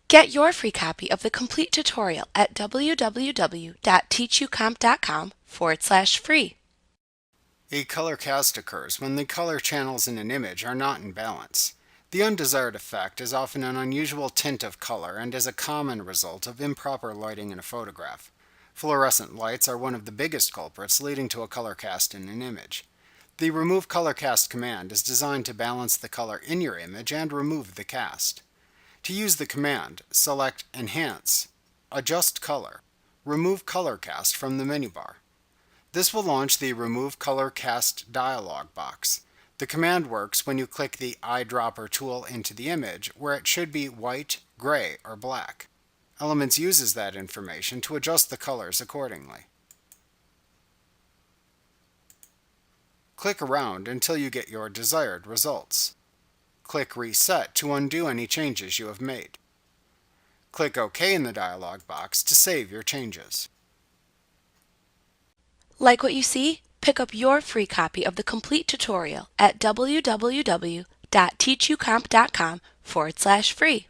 Get your free copy of the complete tutorial at www.teachucomp.com/free. A color cast occurs when the color channels in an image are not in balance. The undesired effect is often an unusual tint of color and is a common result of improper lighting in a photograph. Fluorescent lights are one of the biggest culprits leading to a color cast in an image. The Remove Color Cast command is designed to balance the color in your image and remove the cast. To use the command, select Enhance, Adjust Color, Remove Color Cast from the menu bar. This will launch the Remove Color Cast dialog box. The command works when you click the eyedropper tool into the image, where it should be white, gray, or black. Elements uses that information to adjust the colors accordingly. Click around until you get your desired results. Click Reset to undo any changes you have made. Click OK in the dialog box to save your changes. Like what you see? Pick up your free copy of the complete tutorial at www.teachucomp.com/free.